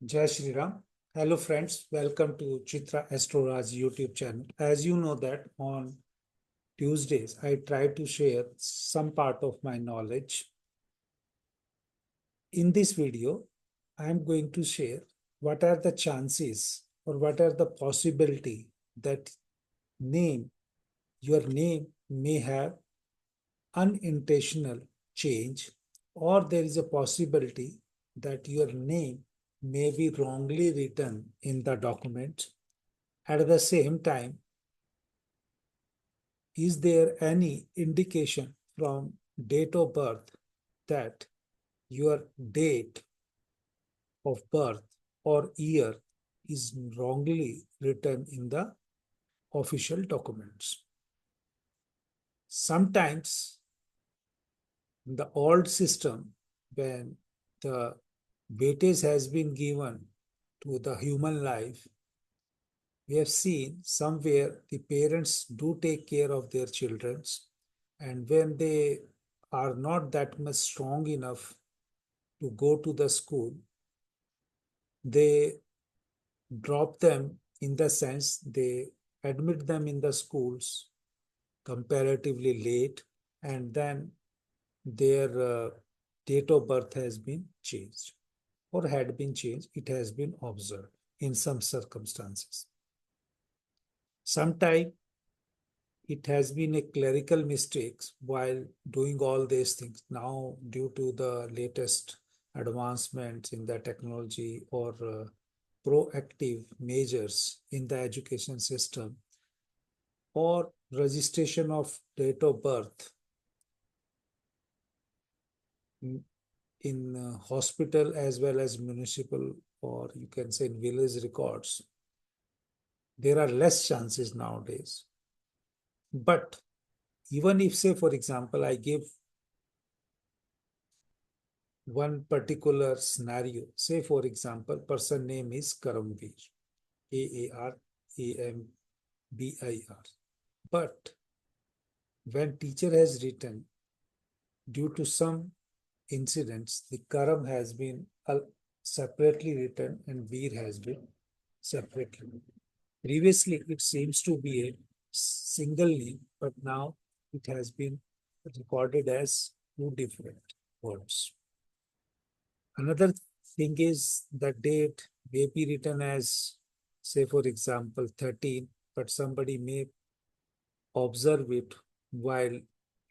Jai Shri Ram. Hello friends, welcome to Chitra Astrology YouTube channel. As you know that on Tuesdays, I try to share some part of my knowledge. In this video, I am going to share what are the chances or what are the possibility that name, your name may have unintentional change, or there is a possibility that your name may be wrongly written in the document. At the same time, is there any indication from date of birth that your date of birth or year is wrongly written in the official documents? Sometimes in the old system, when the weightage has been given to the human life, we have seen somewhere the parents do take care of their children, and when they are not that much strong enough to go to the school, they drop them, in the sense they admit them in the schools comparatively late, and then their date of birth has been changed or had been changed. It has been observed in some circumstances. Sometimes it has been a clerical mistakes while doing all these things. Now, due to the latest advancements in the technology or proactive measures in the education system, or registration of date of birth in hospital as well as municipal, or you can say in village records, there are less chances nowadays. But even if, say, for example, I give one particular scenario, say, for example, person name is Karamveer, Kaarambir. But when teacher has written, due to some incidents, the Karam has been separately written and Veer has been separately written. Previously, it seems to be a single name, but now it has been recorded as two different words. Another thing is the date may be written as, say, for example, 13, but somebody may observe it while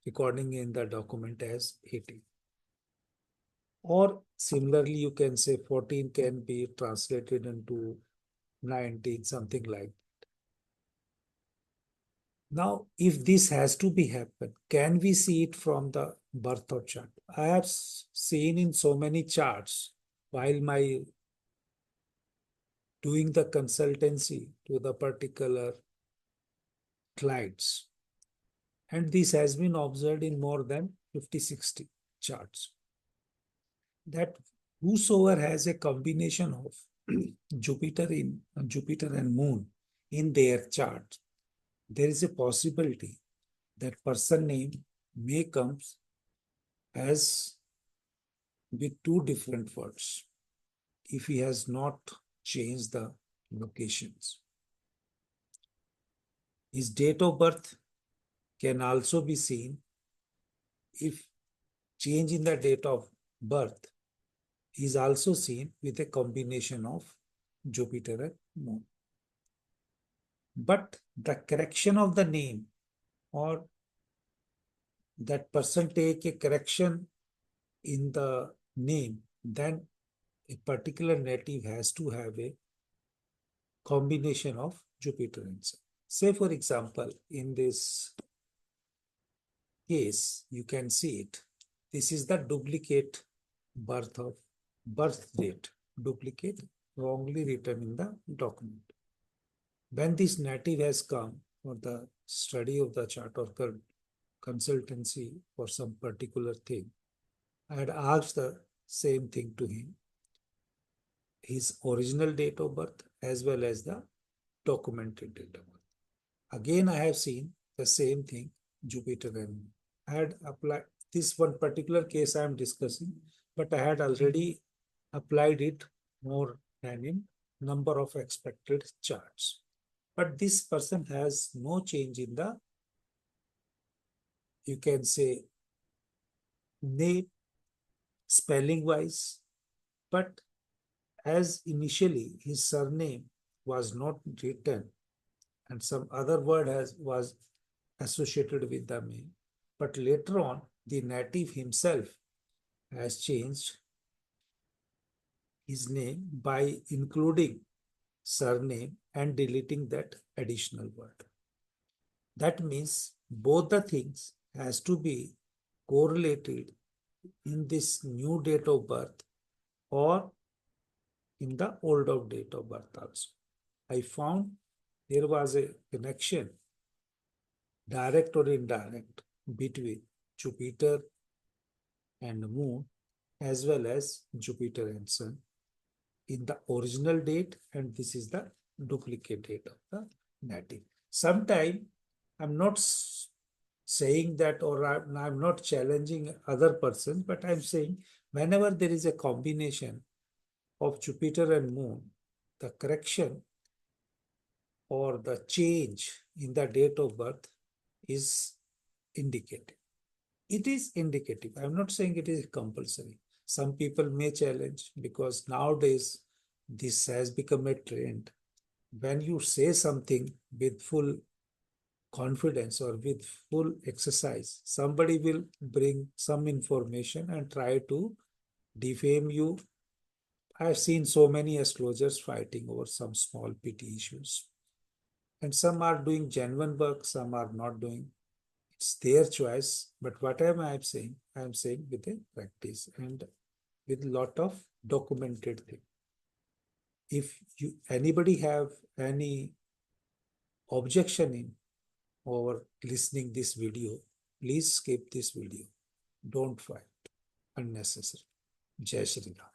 recording in the document as 18. Or similarly, you can say 14 can be translated into 19, something like that. Now, if this has to be happen, can we see it from the birth or chart? I have seen in so many charts while my doing the consultancy to the particular clients. And this has been observed in more than 50, 60 charts. That whosoever has a combination of Jupiter and Moon in their chart, there is a possibility that person name may come as with two different words if he has not changed the locations. His date of birth can also be seen if change in the date of birth is also seen with a combination of Jupiter and Moon. But the correction of the name, or that person take a correction in the name, then a particular native has to have a combination of Jupiter and Sun. Say, for example, in this case, you can see it. This is the duplicate birth date, duplicate wrongly written in the document. When this native has come for the study of the chart or consultancy for some particular thing, I had asked the same thing to him, his original date of birth as well as the documented date of birth. Again, I have seen the same thing, Jupiter and Moon. I had applied this one particular case I am discussing, but I had already applied it more and in number of expected charts. But this person has no change in the, you can say, name spelling wise, but as initially his surname was not written and some other word was associated with the name, but later on the native himself has changed his name by including surname and deleting that additional word. That means both the things has to be correlated in this new date of birth or in the old of date of birth also. I found there was a connection, direct or indirect, between Jupiter and Moon as well as Jupiter and Sun in the original date, and this is the duplicate date of the native. Sometime I'm not saying that, or I'm not challenging other persons, but I'm saying whenever there is a combination of Jupiter and Moon, the correction or the change in the date of birth is indicative. It is indicative. I'm not saying it is compulsory. Some people may challenge because nowadays this has become a trend. When you say something with full confidence or with full exercise, somebody will bring some information and try to defame you. I've seen so many astrologers fighting over some small petty issues. And some are doing genuine work, some are not doing. It's their choice. But what am I saying? I'm saying with a practice and with a lot of documented thing. If you anybody have any objection in over listening this video, please skip this video. Don't fight unnecessary. Jai Shri Ram.